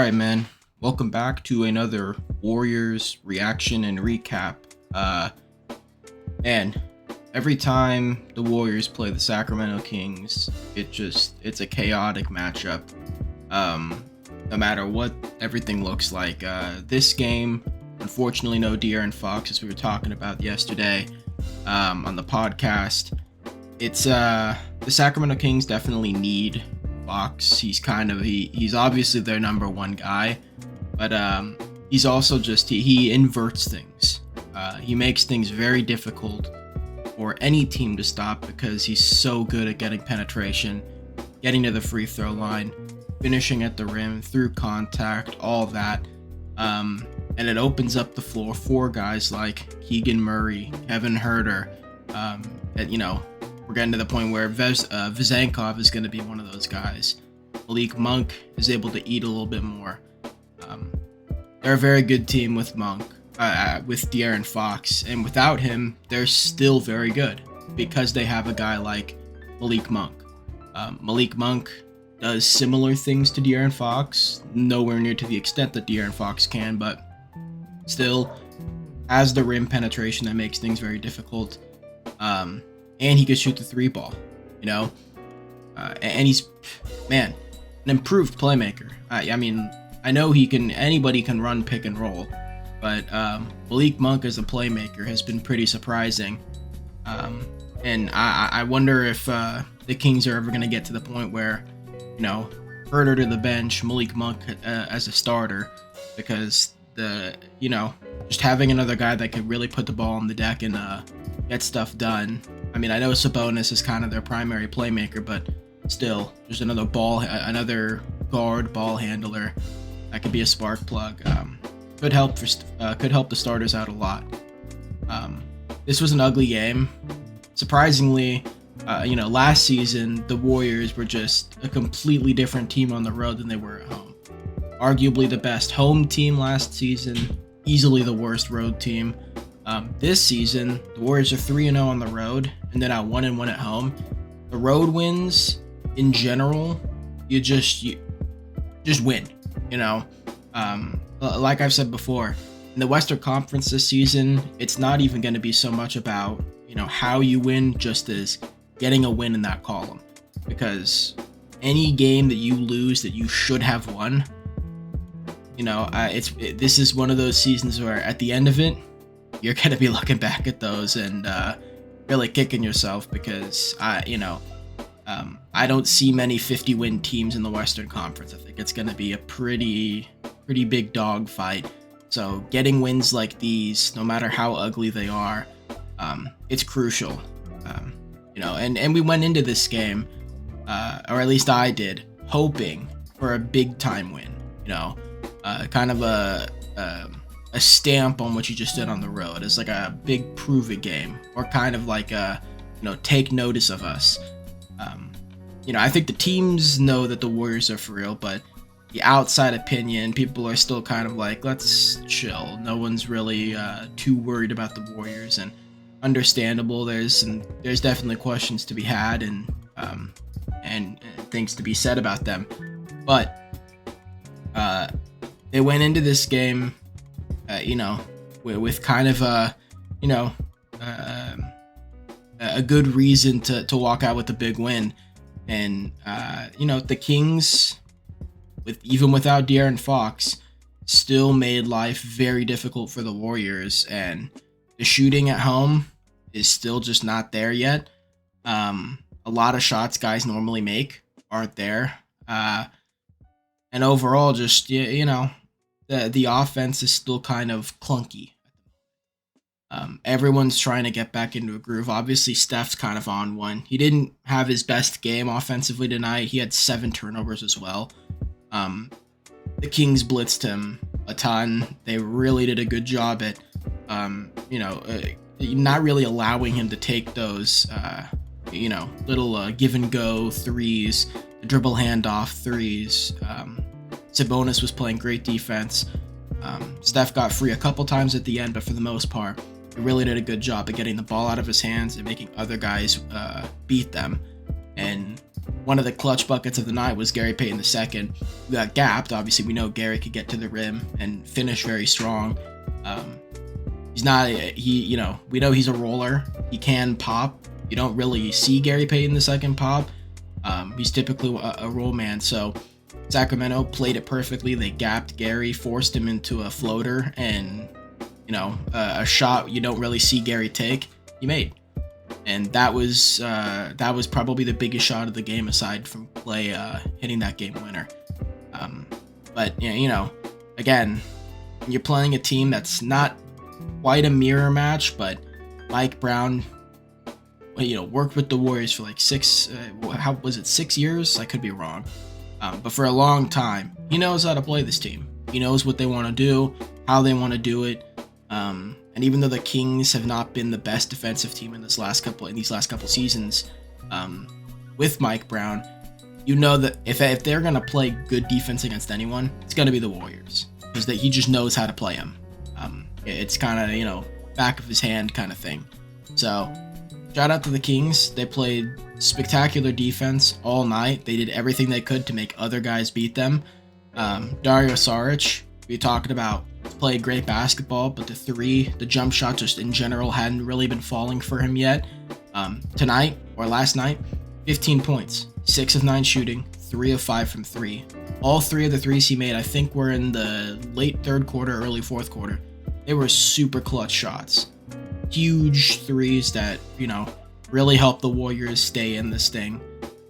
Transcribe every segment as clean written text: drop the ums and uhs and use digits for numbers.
right, man. Welcome back to another Warriors reaction and recap. And every time the Warriors play the Sacramento Kings, it's a chaotic matchup. No matter what everything looks like. This game, unfortunately, no De'Aaron Fox, as we were talking about yesterday on the podcast. It's the Sacramento Kings definitely need Fox. He's obviously their number one guy, but he's also he inverts things. He makes things very difficult for any team to stop because he's so good at getting penetration, getting to the free throw line, finishing at the rim through contact, all that. And it opens up the floor for guys like Keegan Murray, Kevin Huerter. We're getting to the point where Vezenkov is going to be one of those guys. Malik Monk is able to eat a little bit more. They're a very good team with Monk, with De'Aaron Fox, and without him, they're still very good because they have a guy like Malik Monk. Malik Monk does similar things to De'Aaron Fox, nowhere near to the extent that De'Aaron Fox can, but still has the rim penetration that makes things very difficult. And he could shoot the three ball, and he's, man, an improved playmaker. I know anybody can run pick and roll, but Malik Monk as a playmaker has been pretty surprising. And I wonder if the Kings are ever going to get to the point where, Huerter to the bench, Malik Monk as a starter, because just having another guy that could really put the ball on the deck and get stuff done. I know Sabonis is kind of their primary playmaker, but still, there's another guard ball handler that could be a spark plug. Could help the starters out a lot. This was an ugly game. Surprisingly, last season the Warriors were just a completely different team on the road than they were at home. Arguably the best home team last season, easily the worst road team. This season, the Warriors are 3-0 on the road, and then at 1-1 at home. The road wins, in general, you just win. Like I've said before, in the Western Conference this season, it's not even going to be so much about how you win, just as getting a win in that column. Because any game that you lose that you should have won, this is one of those seasons where at the end of it, you're going to be looking back at those and really kicking yourself because, I don't see many 50-win teams in the Western Conference. I think it's going to be a pretty big dog fight. So getting wins like these, no matter how ugly they are, it's crucial. And we went into this game, or at least I did, hoping for a big-time win. Kind of a stamp on what you just did on the road. It's like a big prove it game, or kind of like a, take notice of us. I think the teams know that the Warriors are for real, but the outside opinion, people are still kind of like, let's chill. No one's really too worried about the Warriors, and understandable. There's definitely questions to be had and things to be said about them, but they went into this game with kind of a good reason to walk out with a big win. And the Kings, even without De'Aaron Fox, still made life very difficult for the Warriors, and the shooting at home is still just not there yet. A lot of shots guys normally make aren't there, and overall, just the offense is still kind of clunky. Everyone's trying to get back into a groove. Obviously, Steph's kind of on one. He didn't have his best game offensively tonight. He had 7 turnovers as well. The Kings blitzed him a ton. They really did a good job at, not really allowing him to take those, little give and go threes, dribble handoff threes. Sabonis was playing great defense. Steph got free a couple times at the end, but for the most part, he really did a good job at getting the ball out of his hands and making other guys beat them. And one of the clutch buckets of the night was Gary Payton II, who got gapped. Obviously, we know Gary could get to the rim and finish very strong. He's not, we know he's a roller. He can pop. You don't really see Gary Payton II pop. He's typically a roll man. So Sacramento played it perfectly. They gapped Gary, forced him into a floater, and, a shot you don't really see Gary take, he made. And that was probably the biggest shot of the game, aside from KLAY hitting that game winner. But again, when you're playing a team that's not quite a mirror match, but Mike Brown, worked with the Warriors for like 6 years? I could be wrong, but for a long time, he knows how to play this team. He knows what they want to do, how they want to do it. And even though the Kings have not been the best defensive team in these last couple seasons, with Mike Brown, that if they're gonna play good defense against anyone, it's gonna be the Warriors, because he just knows how to play them. It's kind of back of his hand kind of thing. So shout out to the Kings. They played spectacular defense all night. They did everything they could to make other guys beat them. Dario Saric, we talked about, played great basketball, but the jump shot just in general hadn't really been falling for him yet. Tonight, or last night, 15 points, 6 of 9 shooting, 3 of 5 from 3. All 3 of the threes he made, I think, were in the late third quarter, early fourth quarter. They were super clutch shots. Huge threes that, really helped the Warriors stay in this thing.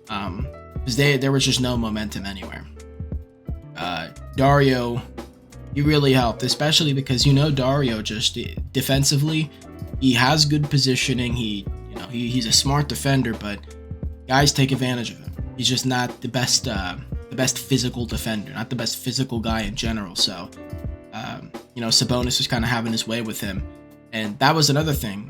Because there was just no momentum anywhere. Dario, he really helped, especially because Dario just defensively, he has good positioning. He's a smart defender, but guys take advantage of him. He's just not the best physical defender, not the best physical guy in general. So, Sabonis was kind of having his way with him, and that was another thing.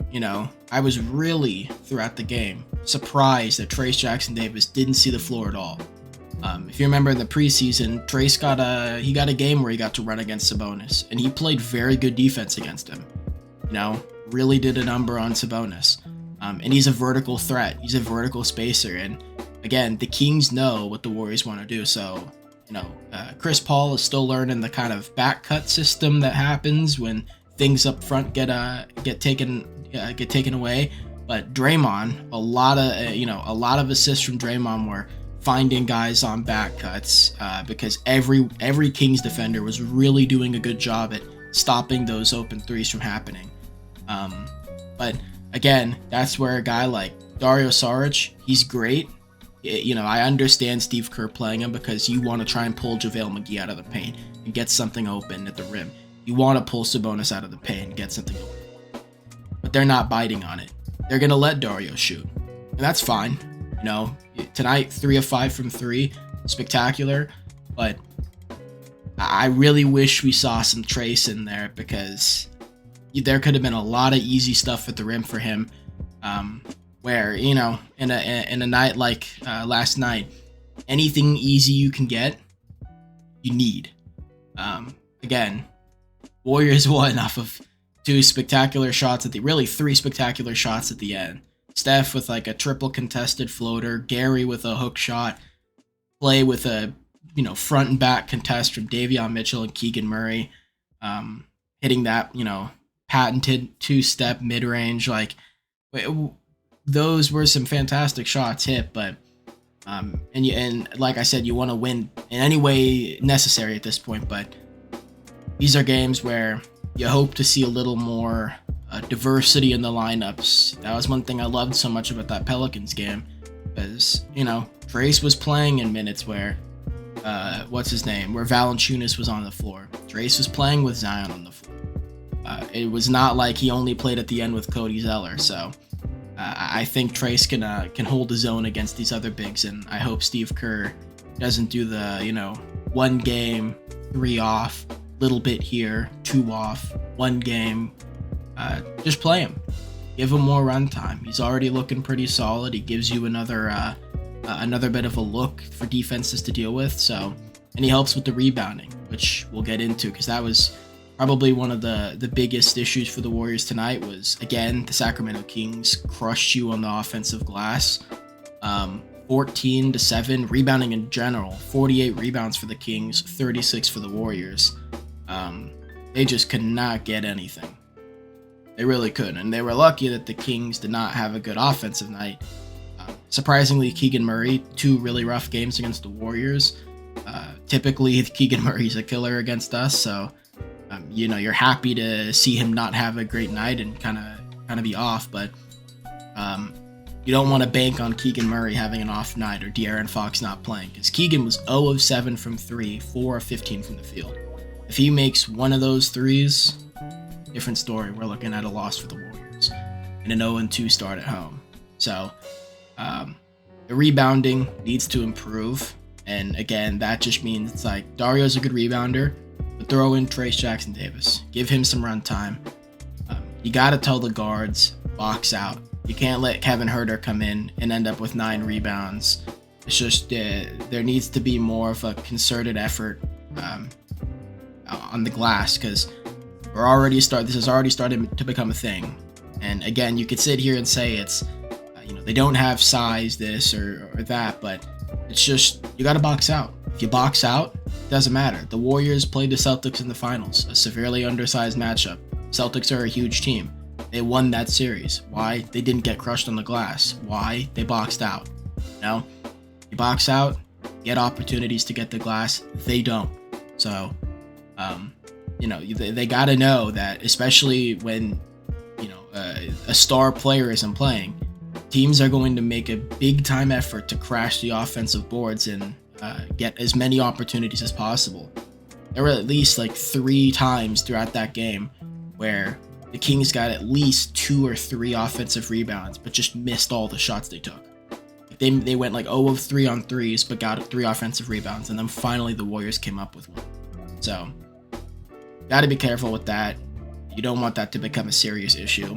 I was really, throughout the game, surprised that Trayce Jackson-Davis didn't see the floor at all. If you remember in the preseason, Trayce got a game where he got to run against Sabonis, and he played very good defense against him. Really did a number on Sabonis. And he's a vertical threat. He's a vertical spacer. And again, the Kings know what the Warriors want to do. So, Chris Paul is still learning the kind of back cut system that happens when things up front get taken away. But Draymond, a lot of assists from Draymond were finding guys on back cuts, because every Kings defender was really doing a good job at stopping those open threes from happening. But again, that's where a guy like Dario Saric, he's great. I understand Steve Kerr playing him because you want to try and pull JaVale McGee out of the paint and get something open at the rim. You want to pull Sabonis out of the paint and get something open. But they're not biting on it. They're going to let Dario shoot. And that's fine. Tonight, 3 of 5 from 3, spectacular. But I really wish we saw some Trayce in there, because there could have been a lot of easy stuff at the rim for him. Where in a night like last night, anything easy you can get, you need. Again, Warriors won off of 2 spectacular shots really 3 spectacular shots at the end. Steph with like a triple contested floater, Gary with a hook shot, KLAY with a front and back contest from Davion Mitchell and Keegan Murray, hitting that patented 2-step mid range. Like, those were some fantastic shots hit, but and like I said, you want to win in any way necessary at this point. But these are games where you hope to see a little more diversity in the lineups. That was one thing I loved so much about that Pelicans game, because Trayce was playing in minutes where where Valanciunas was on the floor. Trayce was playing with Zion on the floor. It was not like he only played at the end with Cody Zeller. So I think Trayce can hold his own against these other bigs, and I hope Steve Kerr doesn't do the one game, 3 off, little bit here, 2 off, 1 game. Just play him. Give him more run time. He's already looking pretty solid. He gives you another bit of a look for defenses to deal with. So, and he helps with the rebounding, which we'll get into, because that was probably one of the biggest issues for the Warriors tonight. Was, again, the Sacramento Kings crushed you on the offensive glass. 4 14-7. Rebounding in general, 48 rebounds for the Kings, 36 for the Warriors. They just could not get anything. They really couldn't, and they were lucky that the Kings did not have a good offensive night. Surprisingly, Keegan Murray, 2 really rough games against the Warriors. Typically, Keegan Murray's a killer against us, so you're happy to see him not have a great night and kind of be off, but you don't want to bank on Keegan Murray having an off night or De'Aaron Fox not playing, because Keegan was 0 of 7 from 3, 4 of 15 from the field. If he makes one of those threes, different story. We're looking at a loss for the Warriors and an 0-2 start at home. So the rebounding needs to improve. And again, that just means it's like Dario's a good rebounder, but throw in Trayce Jackson-Davis. Give him some run time. You got to tell the guards, box out. You can't let Kevin Huerter come in and end up with 9 rebounds. It's just there needs to be more of a concerted effort on the glass, because this has already started to become a thing. And again, you could sit here and say it's they don't have size, this or that, but it's just you got to box out. If you box out, it doesn't matter. The Warriors played the Celtics in the finals, a severely undersized matchup. Celtics are a huge team. They won that series. Why? They didn't get crushed on the glass. Why? They boxed out. You box out, get opportunities to get the glass. They don't. So, they got to know that, especially when a star player isn't playing. Teams are going to make a big time effort to crash the offensive boards and get as many opportunities as possible. There were at least 3 times throughout that game where the Kings got at least 2 or 3 offensive rebounds, but just missed all the shots they took. They went 0 of 3 on threes, but got 3 offensive rebounds, and then finally the Warriors came up with one. So, got to be careful with that. You don't want that to become a serious issue.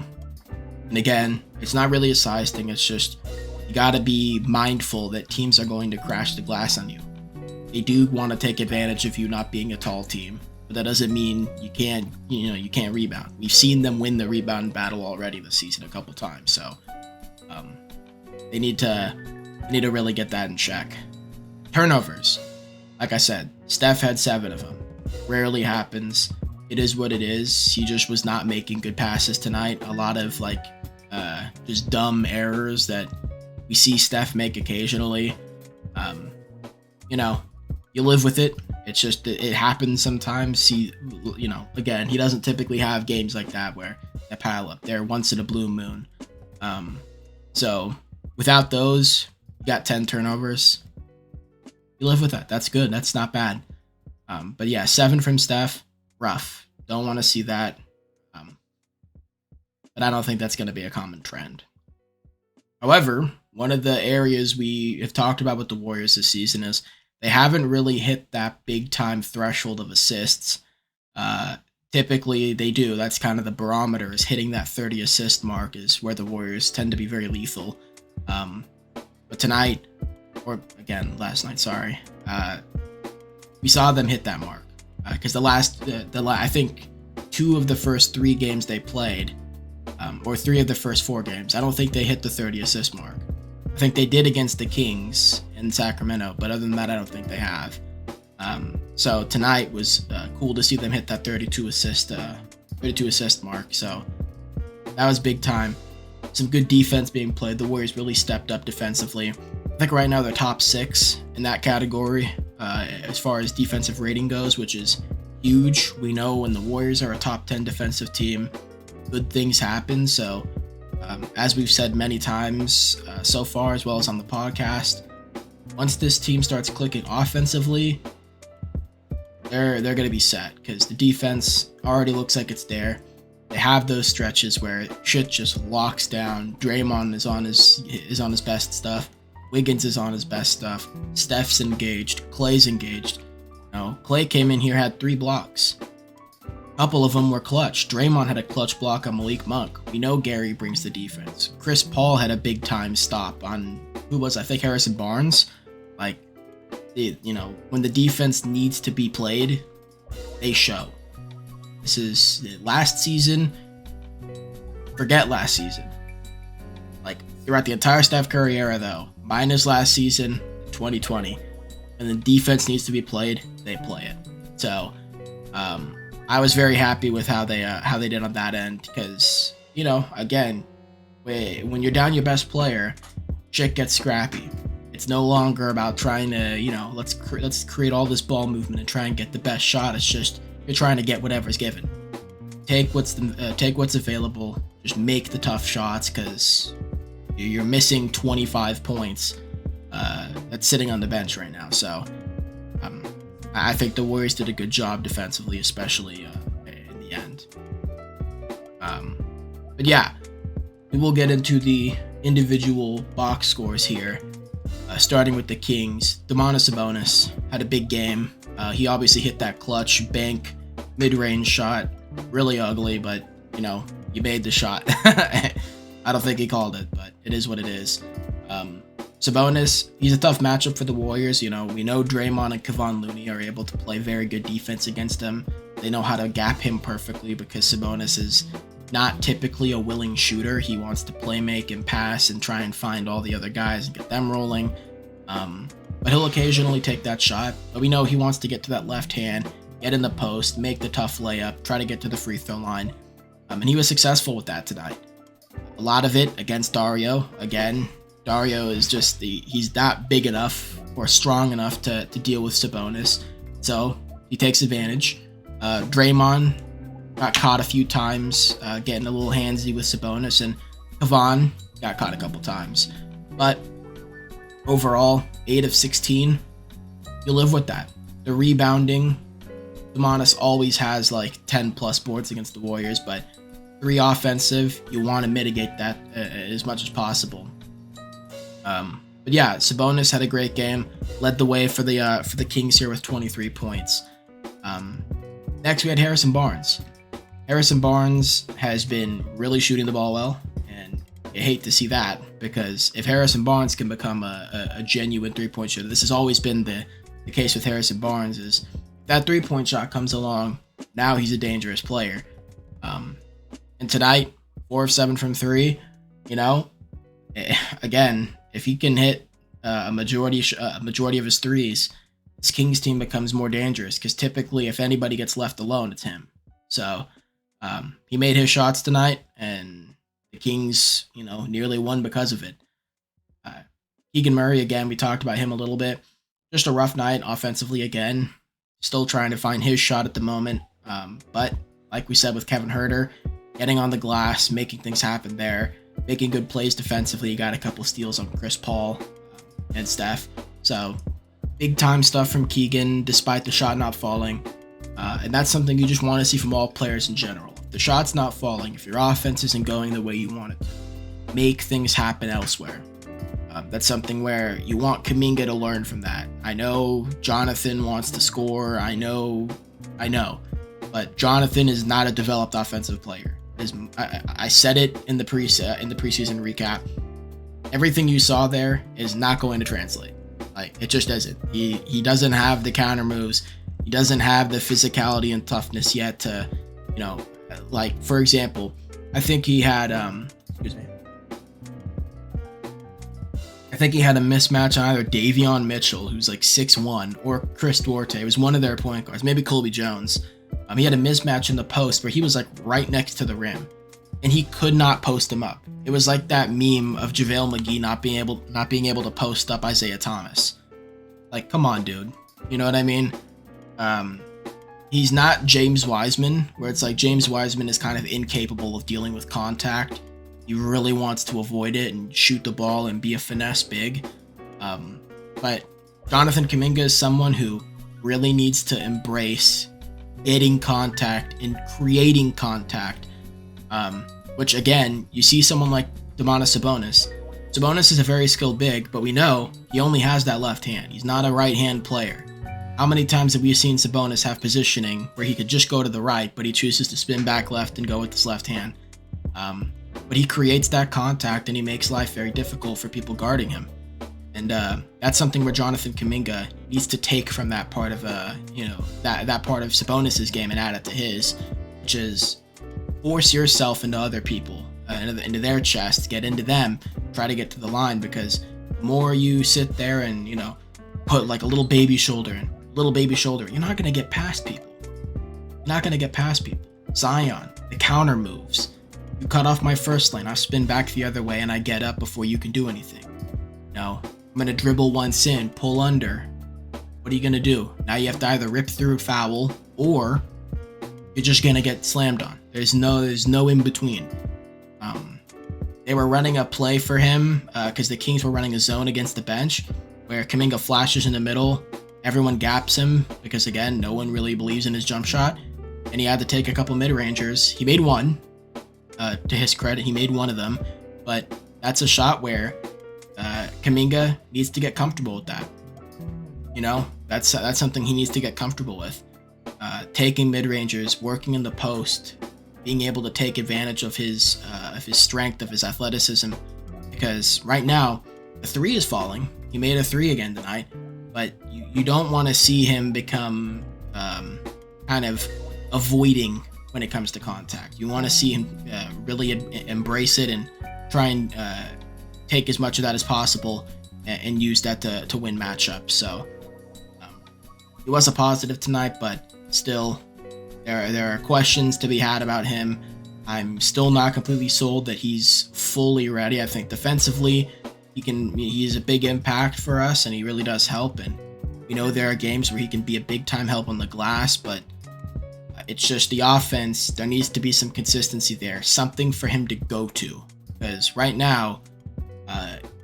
And again, it's not really a size thing. It's just you got to be mindful that teams are going to crash the glass on you. They do want to take advantage of you not being a tall team, but that doesn't mean you can't rebound. We've seen them win the rebound battle already this season a couple times, so they need to really get that in check. Turnovers, like I said, Steph had 7 of them. Rarely happens. It is what it is. He just was not making good passes tonight. A lot of just dumb errors that we see Steph make occasionally. You live with it. It's just it happens sometimes. Again, he doesn't typically have games like that where they pile up. They're once in a blue moon. So without those, you got 10 turnovers. You live with that. That's good. That's not bad. But yeah, 7 from Steph. Rough. Don't want to see that. But I don't think that's going to be a common trend. However, one of the areas we have talked about with the Warriors this season is they haven't really hit that big time threshold of assists. Typically they do. That's kind of the barometer, is hitting that 30 assist mark is where the Warriors tend to be very lethal. But tonight, or again, last night, sorry, we saw them hit that mark. Because I think 2 of the first 3 games they played, or 3 of the first 4 games, I don't think they hit the 30 assist mark. I think they did against the Kings in Sacramento, but other than that, I don't think they have. So tonight was cool to see them hit that 32 assist mark. So that was big time. Some good defense being played. The Warriors really stepped up defensively. I think right now they're top 6 in that category as far as defensive rating goes, which is huge. We know when the Warriors are a top 10 defensive team, good things happen. So as we've said many times so far, as well as on the podcast, once this team starts clicking offensively, they're going to be set, because the defense already looks like it's there. They have those stretches where shit just locks down. Draymond is on his best stuff. Wiggins is on his best stuff. Steph's engaged. Klay's engaged. Klay came in here, had 3 blocks. A couple of them were clutch. Draymond had a clutch block on Malik Monk. We know Gary brings the defense. Chris Paul had a big time stop on, I think Harrison Barnes. When the defense needs to be played, they show. This is last season. Forget last season. Throughout the entire Steph Curry era, though, minus last season, 2020. And the defense needs to be played, they play it. So I was very happy with how they did on that end because, you know, again, when you're down your best player, shit gets scrappy. It's no longer about trying to, you know, let's create all this ball movement and try and get the best shot. It's just you're trying to get whatever's given. Take what's available. Just make the tough shots because you're missing 25 points that's sitting on the bench right now. So I think the Warriors did a good job defensively, especially in the end. But yeah, we will get into the individual box scores here. Starting with the Kings, Domantas Sabonis had a big game. He obviously hit that clutch bank mid-range shot, really ugly, but you know, you made the shot. I don't think he called it, but it is what it is. Sabonis, he's a tough matchup for the Warriors. You know, we know Draymond and Kevon Looney are able to play very good defense against him. They know how to gap him perfectly because Sabonis is not typically a willing shooter. He wants to play make and pass and try and find all the other guys and get them rolling. But he'll occasionally take that shot. But we know he wants to get to that left hand, get in the post, make the tough layup, try to get to the free throw line. And he was successful with that tonight. A lot of it against Dario. Again, Dario is just he's not big enough or strong enough to deal with Sabonis. So he takes advantage. Draymond got caught a few times, getting a little handsy with Sabonis, and Kevon got caught a couple times. But overall, 8 of 16, you live with that. The rebounding, Domantas always has like 10 plus boards against the Warriors, but 3 offensive, you want to mitigate that as much as possible. But yeah, Sabonis had a great game, led the way for the Kings here with 23 points. Next, we had Harrison Barnes. Harrison Barnes has been really shooting the ball well, and I hate to see that because if Harrison Barnes can become a genuine three-point shooter, this has always been the case with Harrison Barnes, is that three-point shot comes along, now he's a dangerous player. And tonight, 4 of 7 from 3, you know, again, if he can hit a majority of his threes, this Kings team becomes more dangerous because typically if anybody gets left alone, it's him. So he made his shots tonight, and the Kings, you know, nearly won because of it. Keegan Murray, again, we talked about him a little bit. Just a rough night offensively again. Still trying to find his shot at the moment. But like we said with Kevin Huerter, getting on the glass, making things happen there, making good plays defensively. He got a couple steals on Chris Paul and Steph. So big time stuff from Keegan, despite the shot not falling. And that's something you just want to see from all players in general. If the shot's not falling, if your offense isn't going the way you want it to, make things happen elsewhere. That's something where you want Kuminga to learn from that. I know Jonathan wants to score. I know. But Jonathan is not a developed offensive player. I said it in the preseason recap. Everything you saw there is not going to translate. Like, it just isn't. He doesn't have the counter moves. He doesn't have the physicality and toughness yet to, you know, like, for example, I think he had I think he had a mismatch on either Davion Mitchell, who's like 6'1", or Chris Duarte. It was one of their point guards, maybe Colby Jones. He had a mismatch in the post where he was like right next to the rim, and he could not post him up. It was like that meme of JaVale McGee not being able to post up Isaiah Thomas. Like, come on, dude. You know what I mean? He's not James Wiseman, where it's like James Wiseman is kind of incapable of dealing with contact. He really wants to avoid it and shoot the ball and be a finesse big. But Jonathan Kuminga is someone who really needs to embrace getting contact and creating contact. Which, again, you see someone like Domantas Sabonis. Sabonis is a very skilled big, but we know he only has that left hand. He's not a right-hand player. How many times have we seen Sabonis have positioning where he could just go to the right, but he chooses to spin back left and go with his left hand? But he creates that contact, and he makes life very difficult for people guarding him. And that's something where Jonathan Kuminga needs to take from that part of that part of Sabonis's game and add it to his, which is force yourself into other people, into their chest, get into them, try to get to the line, because The more you sit there and, put like a little baby shoulder, you're not going to get past people. You're not going to get past people. Zion, the counter moves. You cut off my first lane, I spin back the other way, and I get up before you can do anything. I'm going to dribble once in, pull under. What are you going to do? Now you have to either rip through foul, or you're just going to get slammed on. There's no in between. They were running a play for him because the Kings were running a zone against the bench where Kuminga flashes in the middle. Everyone gaps him because, again, no one really believes in his jump shot. And he had to take a couple mid-rangers. He made one. To his credit, he made one of them. But that's a shot where Kuminga needs to get comfortable with that. That's something he needs to get comfortable with. Taking mid-rangers, working in the post, being able to take advantage of his strength, of his athleticism. Because right now, the 3 is falling. He made a 3 again tonight. But you don't want to see him become kind of avoiding when it comes to contact. You want to see him really embrace it and try and take as much of that as possible and use that to win matchups. So it was a positive tonight, but still there are questions to be had about him. I'm still not completely sold that he's fully ready. I think defensively he's a big impact for us, and he really does help. And there are games where he can be a big time help on the glass, but it's just the offense. There needs to be some consistency there, something for him to go to, because right now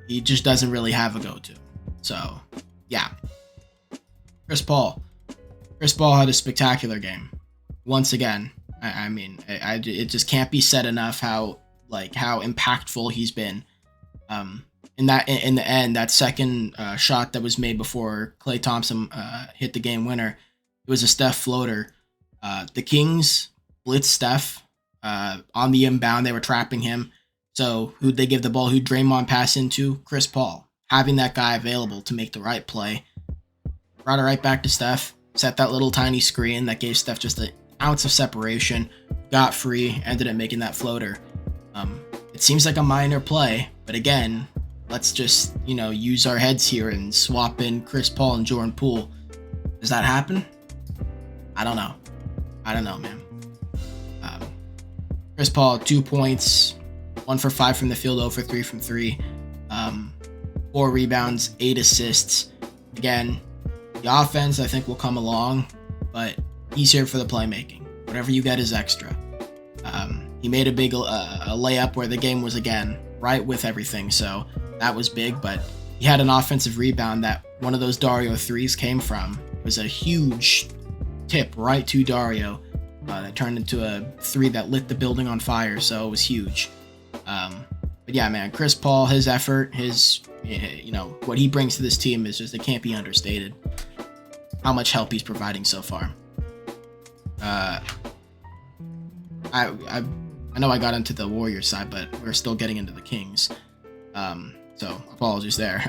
he just doesn't really have a go-to. So yeah. Chris Paul had a spectacular game once again. I mean, it just can't be said enough how impactful he's been. In the end, that second shot that was made before Klay Thompson hit the game winner, it was a Steph floater. The Kings blitzed Steph on the inbound. They were trapping him. So who'd they give the ball? Who'd Draymond pass into? Chris Paul. Having that guy available to make the right play. Brought it right back to Steph. Set that little tiny screen that gave Steph just an ounce of separation. Got free. Ended up making that floater. It seems like a minor play, but again, let's just, use our heads here and swap in Chris Paul and Jordan Poole. Does that happen? I don't know, man. Chris Paul, 2 points, 1 for 5 from the field, 0 for 3 from 3. 4 rebounds, 8 assists. Again, the offense, I think, will come along, but he's here for the playmaking. Whatever you get is extra. He made a big a layup where the game was, again, right with everything, so that was big, but he had an offensive rebound that one of those Dario threes came from. It was a huge tip right to Dario that turned into a 3 that lit the building on fire, so it was huge. But yeah, man, Chris Paul, his effort, his what he brings to this team is just, it can't be understated. How much help he's providing so far. I know I got into the Warriors side, but we're still getting into the Kings. So apologies there.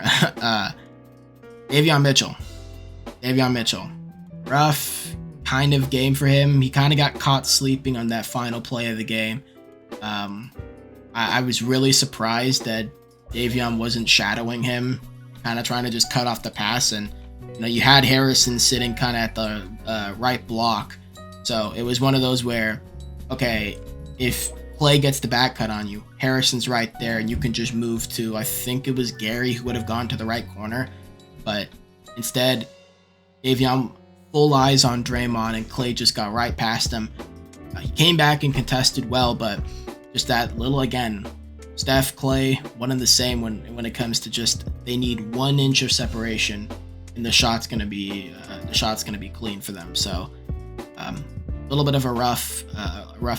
Davion Mitchell. Rough kind of game for him. He kind of got caught sleeping on that final play of the game. I was really surprised that Davion wasn't shadowing him, kind of trying to just cut off the pass. And, you had Harrison sitting kind of at the right block. So it was one of those where, okay, if Klay gets the back cut on you, Harrison's right there, and you can just move to, I think it was Gary who would have gone to the right corner. But instead, Davion full eyes on Draymond, and Klay just got right past him. He came back and contested well, but just that little, again, Steph, Klay, one and the same when it comes to just, they need 1 inch of separation, and the shot's gonna be clean for them. So a little bit of a rough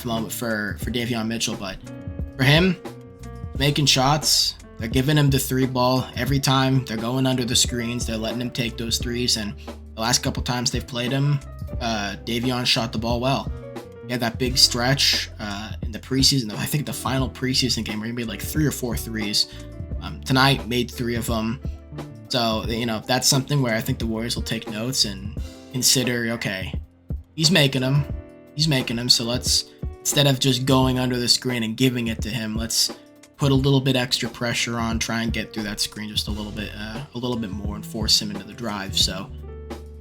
moment for Davion Mitchell, but for him, making shots, they're giving him the 3 ball every time. They're going under the screens. They're letting him take those 3s, and the last couple times they've played him, Davion shot the ball well. He had that big stretch in the preseason. I think the final preseason game where he made like 3 or 4 threes. Tonight made 3 of them. So that's something where I think the Warriors will take notes and consider. Okay, he's making them. So let's, instead of just going under the screen and giving it to him, let's put a little bit extra pressure on, try and get through that screen just a little bit more, and force him into the drive. So,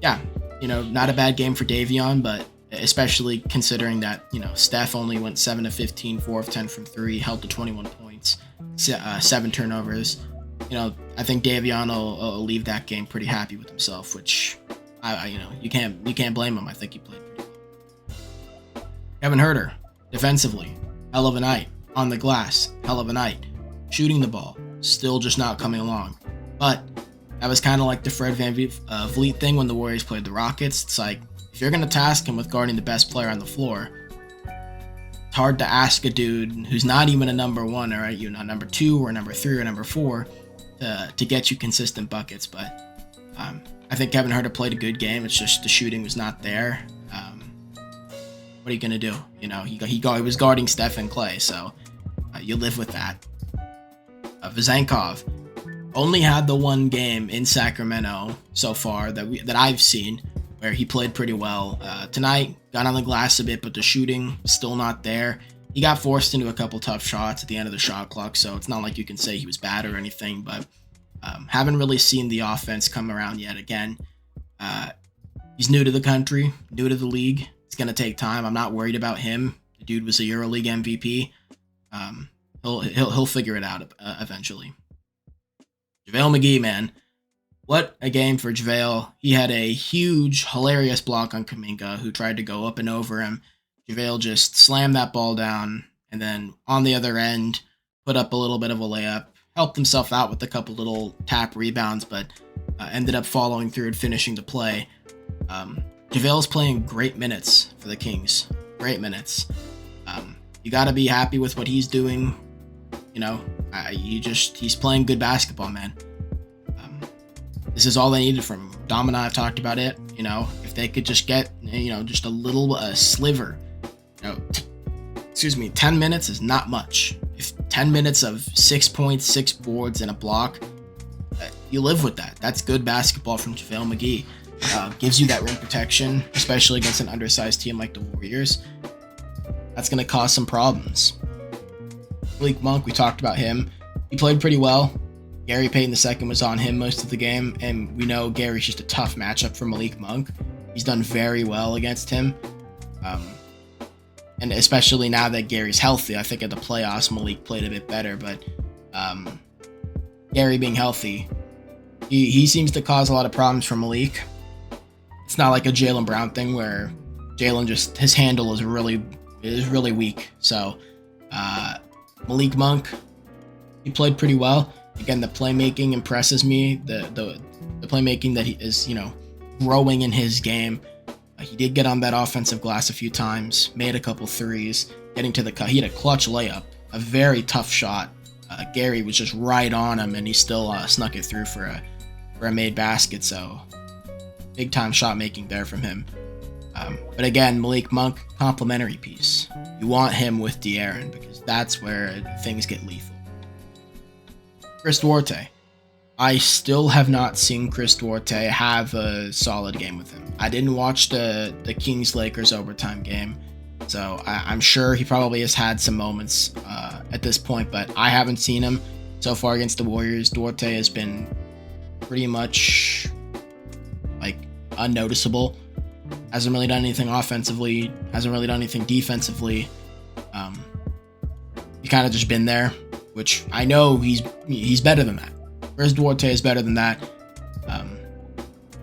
yeah, not a bad game for Davion, but especially considering that Steph only went 7 of 15, 4 of 10 from three, held to 21 points, 7 turnovers. I think Davion will leave that game pretty happy with himself, which you can't blame him. I think he played pretty well. Kevin Huerter, defensively, hell of a night. On the glass, hell of a night. Shooting the ball, still just not coming along. But that was kind of like the Fred VanVleet thing when the Warriors played the Rockets. It's like, if you're going to task him with guarding the best player on the floor, it's hard to ask a dude who's not even a number one, or number two or number three or number four to get you consistent buckets. But I think Kevin Huerter played a good game. It's just the shooting was not there. What are you going to do? He was guarding Steph and Klay, so you live with that. Vezenkov only had the one game in Sacramento so far that I've seen where he played pretty well. Tonight, got on the glass a bit, but the shooting still not there. He got forced into a couple tough shots at the end of the shot clock, so it's not like you can say he was bad or anything, but haven't really seen the offense come around yet. Again, he's new to the country, new to the league. It's going to take time. I'm not worried about him. The dude was a EuroLeague MVP. He'll figure it out eventually. JaVale McGee, man. What a game for JaVale. He had a huge, hilarious block on Kuminga, who tried to go up and over him. JaVale just slammed that ball down, and then on the other end, put up a little bit of a layup. Helped himself out with a couple little tap rebounds, but ended up following through and finishing the play. JaVale's playing great minutes for the Kings. Great minutes. You got to be happy with what he's doing. He's playing good basketball, man. This is all they needed from him. Dom and I have talked about it. If they could just get, just a little sliver. 10 minutes is not much. If 10 minutes of 6 points, 6 boards, and a block, you live with that. That's good basketball from JaVale McGee. Gives you that rim protection, especially against an undersized team like the Warriors. That's going to cause some problems. Malik Monk, we talked about him. He played pretty well. Gary Payton II was on him most of the game, and we know Gary's just a tough matchup for Malik Monk. He's done very well against him. And especially now that Gary's healthy, I think at the playoffs, Malik played a bit better, but Gary being healthy, he seems to cause a lot of problems for Malik. It's not like a Jaylen Brown thing where Jaylen his handle is really weak. So Malik Monk, he played pretty well. Again, the playmaking impresses me. The playmaking that he is, growing in his game. He did get on that offensive glass a few times, made a couple threes, getting to the cut. He had a clutch layup, a very tough shot. Gary was just right on him, and he still snuck it through for a made basket. So big time shot making there from him. But again, Malik Monk, complimentary piece. You want him with De'Aaron because that's where things get lethal. Chris Duarte. I still have not seen Chris Duarte have a solid game with him. I didn't watch the Kings-Lakers overtime game, so I'm sure he probably has had some moments at this point, but I haven't seen him so far against the Warriors. Duarte has been pretty much unnoticeable. Hasn't really done anything offensively, hasn't really done anything defensively. He kind of just been there, which I know he's better than that. Chris Duarte is better than that.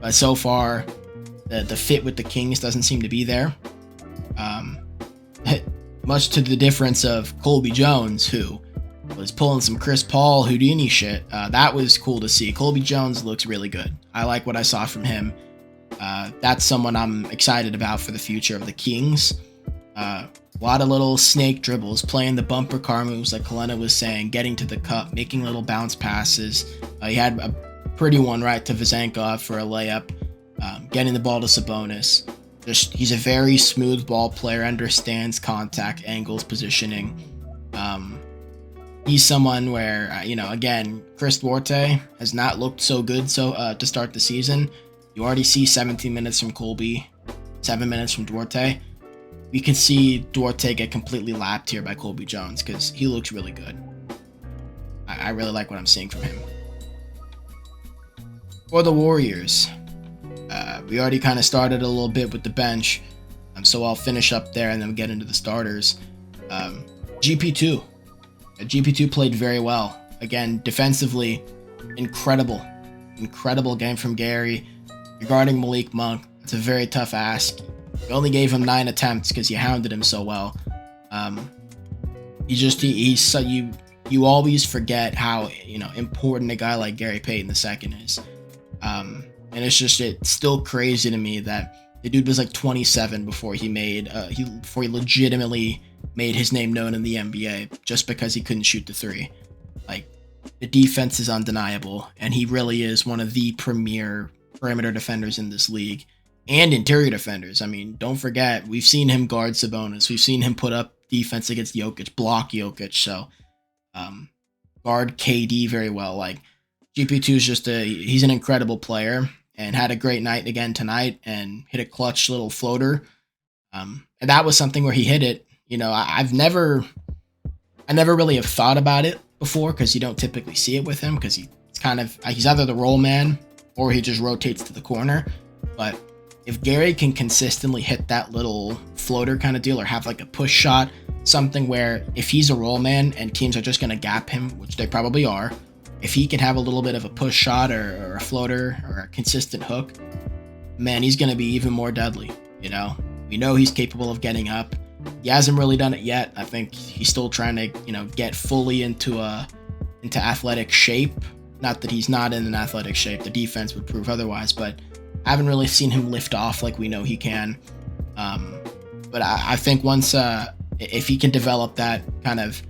But so far, the fit with the Kings doesn't seem to be there. Much to the difference of Colby Jones, who was pulling some Chris Paul Houdini shit. That was cool to see. Colby Jones looks really good. I like what I saw from him. That's someone I'm excited about for the future of the Kings. A lot of little snake dribbles, playing the bumper car moves like Kalena was saying, getting to the cup, making little bounce passes. He had a pretty one right to Vezenkov for a layup, getting the ball to Sabonis. He's a very smooth ball player, understands contact, angles, positioning. He's someone where, again, Chris Duarte has not looked so good to start the season. You already see 17 minutes from Colby, 7 minutes from Duarte. We can see Duarte get completely lapped here by Colby Jones because he looks really good. I really like what I'm seeing from him. For the Warriors, we already kind of started a little bit with the bench, so I'll finish up there and then get into the starters. GP2. GP2 played very well. Again, defensively, incredible game from Gary. Regarding Malik Monk, it's a very tough ask. You only gave him 9 attempts because you hounded him so well. You always forget how important a guy like Gary Payton II is. And it's still crazy to me that the dude was like 27 before he legitimately made his name known in the NBA just because he couldn't shoot the three. Like, the defense is undeniable, and he really is one of the premier perimeter defenders in this league, and interior defenders. I mean, don't forget, we've seen him guard Sabonis. We've seen him put up defense against Jokic, block Jokic. So, guard KD very well. Like, GP2 is he's an incredible player and had a great night again tonight and hit a clutch little floater. And that was something where he hit it. I never really have thought about it before because you don't typically see it with him because he's either the roll man or he just rotates to the corner. But if Gary can consistently hit that little floater kind of deal or have like a push shot, something where if he's a roll man and teams are just going to gap him, which they probably are, if he can have a little bit of a push shot or a floater or a consistent hook, man, he's going to be even more deadly. We know he's capable of getting up. He hasn't really done it yet. I think he's still trying to, get fully into athletic shape. Not that he's not in an athletic shape. The defense would prove otherwise, but I haven't really seen him lift off like we know he can. But I think once, if he can develop that kind of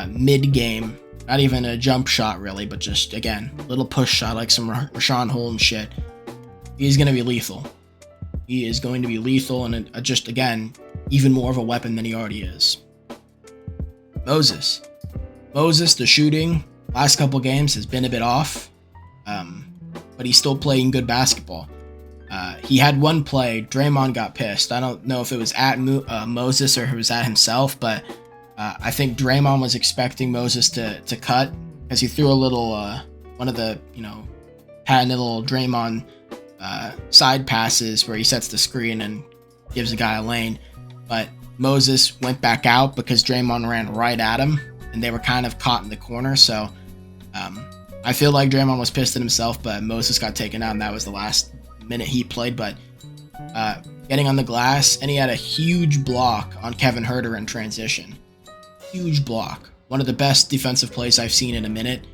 mid-game, not even a jump shot really, but just, again, a little push shot like some Rashawn Holmes shit, he's going to be lethal. He is going to be lethal and just, again, even more of a weapon than he already is. Moses, the shooting, last couple games has been a bit off, but he's still playing good basketball. He had one play, Draymond got pissed. I don't know if it was at Moses or if it was at himself, but I think Draymond was expecting Moses to cut because he threw a little, one of the, patented little Draymond side passes where he sets the screen and gives the guy a lane. But Moses went back out because Draymond ran right at him, and they were kind of caught in the corner. So I feel like Draymond was pissed at himself, but Moses got taken out, and that was the last minute he played. But getting on the glass, and he had a huge block on Kevin Huerter in transition. Huge block. One of the best defensive plays I've seen in a minute.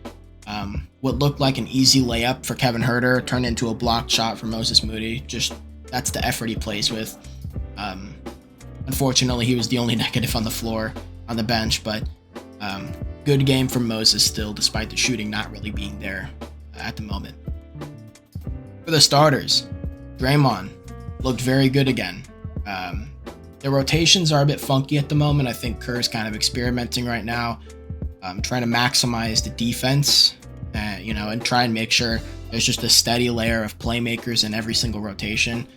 What looked like an easy layup for Kevin Huerter turned into a blocked shot for Moses Moody. Just, that's the effort he plays with. Unfortunately, he was the only negative on the floor, on the bench, but good game from Moses still, despite the shooting not really being there at the moment. For the starters, Draymond looked very good again. The rotations are a bit funky at the moment. I think Kerr's kind of experimenting right now, trying to maximize the defense, and try and make sure there's just a steady layer of playmakers in every single rotation.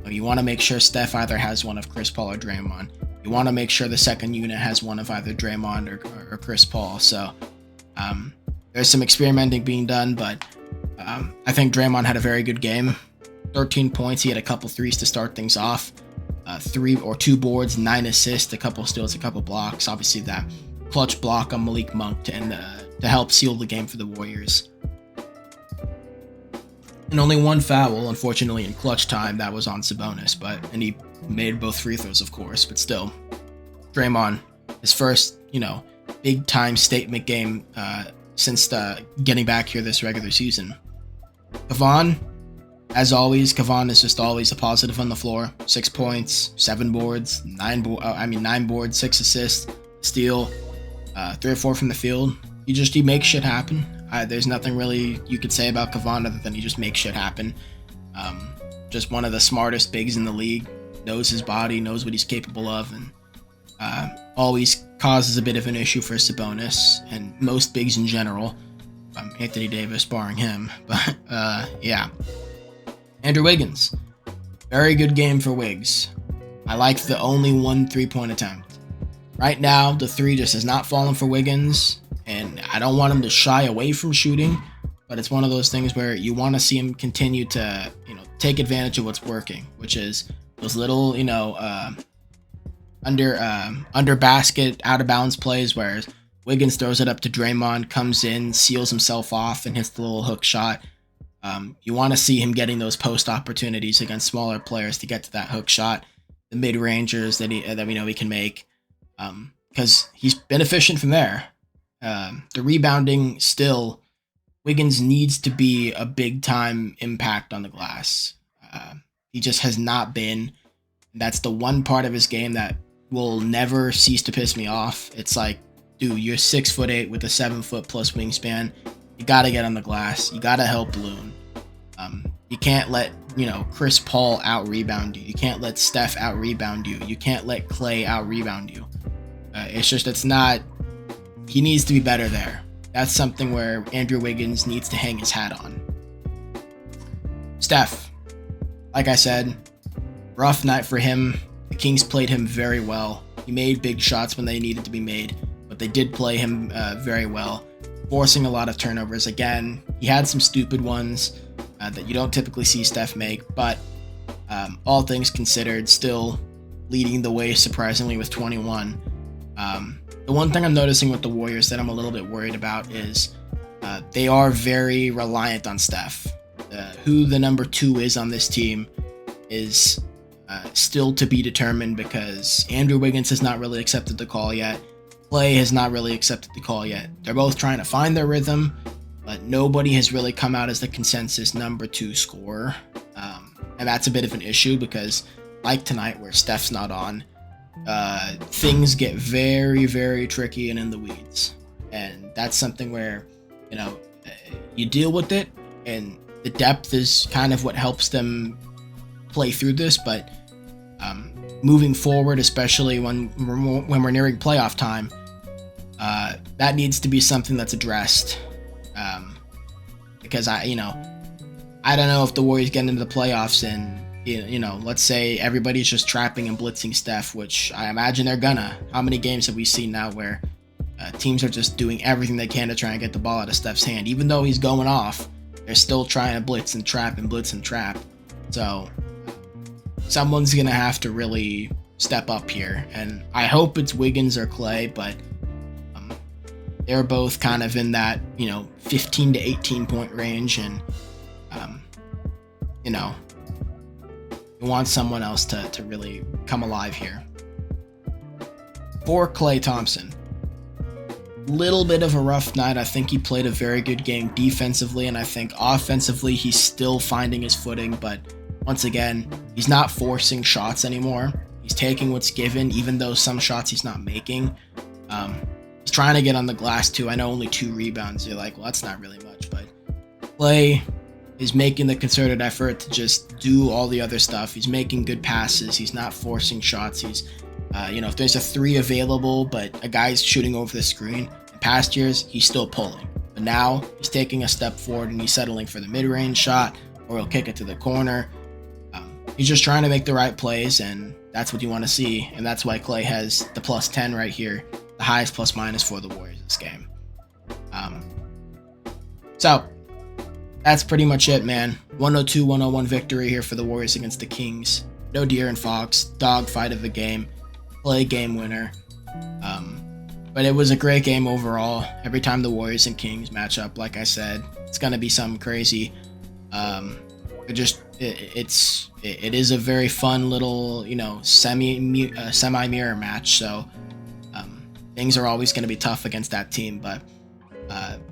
You want to make sure Steph either has one of Chris Paul or Draymond. You want to make sure the second unit has one of either Draymond or Chris Paul. So there's some experimenting being done, but I think Draymond had a very good game. 13 points. He had a couple threes to start things off. 3 or 2 boards, 9 assists, a couple steals, a couple blocks. Obviously that clutch block on Malik Monk to help seal the game for the Warriors. And only one foul, unfortunately, in clutch time. That was on Sabonis, and he made both free throws, of course. But still, Draymond, his first, big time statement game since getting back here this regular season. Kevon, as always, Kevon is just always a positive on the floor. 6 points, 7 boards, 9 boards, 6 assists, steal, 3 or 4 from the field. He makes shit happen. There's nothing really you could say about Kevon other than he just makes shit happen. Just one of the smartest bigs in the league. Knows his body, knows what he's capable of, and always causes a bit of an issue for Sabonis and most bigs in general. Anthony Davis barring him. But yeah. Andrew Wiggins. Very good game for Wiggs. I like the only 1 3-point attempt. Right now, the 3 just has not fallen for Wiggins. And I don't want him to shy away from shooting, but it's one of those things where you want to see him continue to, take advantage of what's working, which is those little, under basket, out of bounds plays where Wiggins throws it up to Draymond, comes in, seals himself off, and hits the little hook shot. You want to see him getting those post opportunities against smaller players to get to that hook shot, the mid rangers that we know he can make, because he's been efficient from there. The rebounding still, Wiggins needs to be a big time impact on the glass. He just has not been. That's the one part of his game that will never cease to piss me off. It's like, dude, you're 6'8" with a 7-foot plus wingspan. You got to get on the glass. You got to help Loon. You can't let, Chris Paul out rebound you. You can't let Steph out rebound you. You can't let Klay out rebound you. It's not, he needs to be better there. That's something where Andrew Wiggins needs to hang his hat on. Steph, like I said, rough night for him. The Kings played him very well. He made big shots when they needed to be made, but they did play him very well, forcing a lot of turnovers. Again, he had some stupid ones that you don't typically see Steph make, but all things considered, still leading the way surprisingly with 21. The one thing I'm noticing with the Warriors that I'm a little bit worried about is they are very reliant on Steph. Who the number 2 is on this team is still to be determined, because Andrew Wiggins has not really accepted the call yet. KLAY has not really accepted the call yet. They're both trying to find their rhythm, but nobody has really come out as the consensus number 2 scorer. And that's a bit of an issue because, like tonight where Steph's not on, things get very, very tricky and in the weeds. And that's something where, you deal with it, and the depth is kind of what helps them play through this. But moving forward, especially when we're nearing playoff time, that needs to be something that's addressed. Because I don't know if the Warriors get into the playoffs and, let's say everybody's just trapping and blitzing Steph, which I imagine they're gonna. How many games have we seen now where teams are just doing everything they can to try and get the ball out of Steph's hand? Even though he's going off, they're still trying to blitz and trap and blitz and trap. So someone's gonna have to really step up here, and I hope it's Wiggins or KLAY, but they're both kind of in that 15 to 18 point range, and you want someone else to really come alive here. For Klay Thompson, little bit of a rough night. I think he played a very good game defensively, and I think offensively he's still finding his footing, but once again, he's not forcing shots anymore. He's taking what's given, even though some shots he's not making. He's trying to get on the glass too. I know only 2 rebounds. You're like, well, that's not really much, but KLAY is making the concerted effort to just do all the other stuff. He's making good passes. He's not forcing shots. He's, if there's a 3 available, but a guy's shooting over the screen, in past years, he's still pulling. But now he's taking a step forward and he's settling for the mid-range shot, or he'll kick it to the corner. He's just trying to make the right plays, and that's what you want to see. And that's why KLAY has the plus 10 right here, the highest plus minus for the Warriors this game. So that's pretty much it, man. 102-101 victory here for the Warriors against the Kings. No De'Aaron Fox, dogfight of the game, KLAY game winner. But it was a great game overall. Every time the Warriors and Kings match up, like I said, it's gonna be something crazy. It is a very fun little, semi-mirror match. So things are always going to be tough against that team. But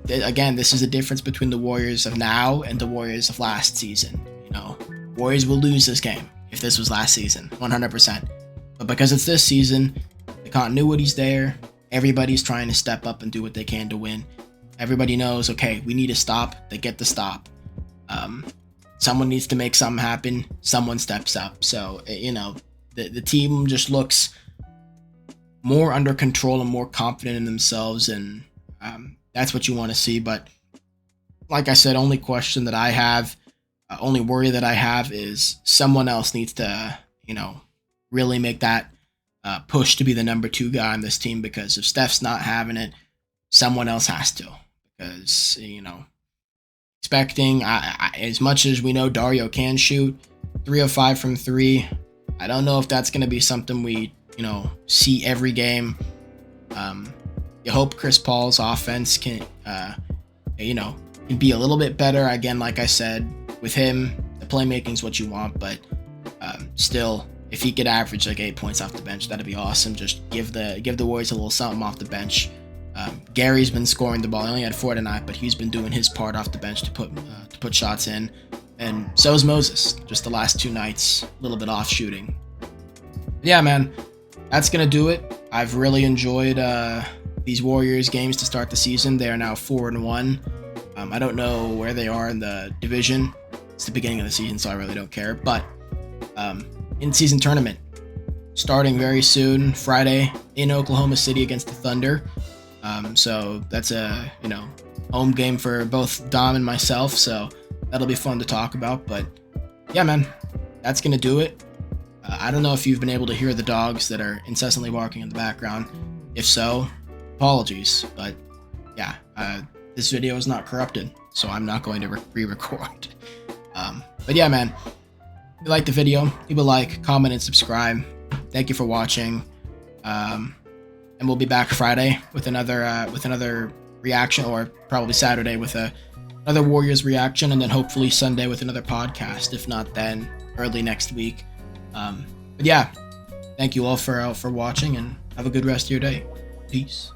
again, this is the difference between the Warriors of now and the Warriors of last season. Warriors will lose this game if this was last season, 100%. But because it's this season, the continuity's there. Everybody's trying to step up and do what they can to win. Everybody knows, okay, we need to stop. They get the stop. Someone needs to make something happen. Someone steps up. So, the team just looks more under control and more confident in themselves, and that's what you want to see. But like I said, only question that I have, only worry that I have is someone else needs to, really make that push to be the number 2 guy on this team, because if Steph's not having it, someone else has to, because expecting as much as we know Dario can shoot 3 of 5 from 3. I don't know if that's going to be something we see every game. You hope Chris Paul's offense can can be a little bit better. Again, like I said, with him, the playmaking is what you want, but still, if he could average like 8 points off the bench, that'd be awesome. Just give the Warriors a little something off the bench. Gary's been scoring the ball. He only had 4 tonight, but he's been doing his part off the bench to put shots in, and so is Moses. Just the last 2 nights, a little bit off shooting. But yeah, man, that's gonna do it. I've really enjoyed these Warriors games to start the season. They are now 4-1. I don't know where they are in the division. It's the beginning of the season, so I really don't care. But in-season tournament starting very soon, Friday in Oklahoma City against the Thunder. So that's a home game for both Dom and myself. So that'll be fun to talk about. But yeah, man, that's gonna do it. I don't know if you've been able to hear the dogs that are incessantly barking in the background. If so, apologies. But yeah, this video is not corrupted, so I'm not going to re-record. But yeah, man, if you liked the video, leave a like, comment, and subscribe. Thank you for watching. And we'll be back Friday with another reaction, or probably Saturday with another Warriors reaction, and then hopefully Sunday with another podcast. If not, then early next week. But yeah, thank you all for watching, and have a good rest of your day. Peace.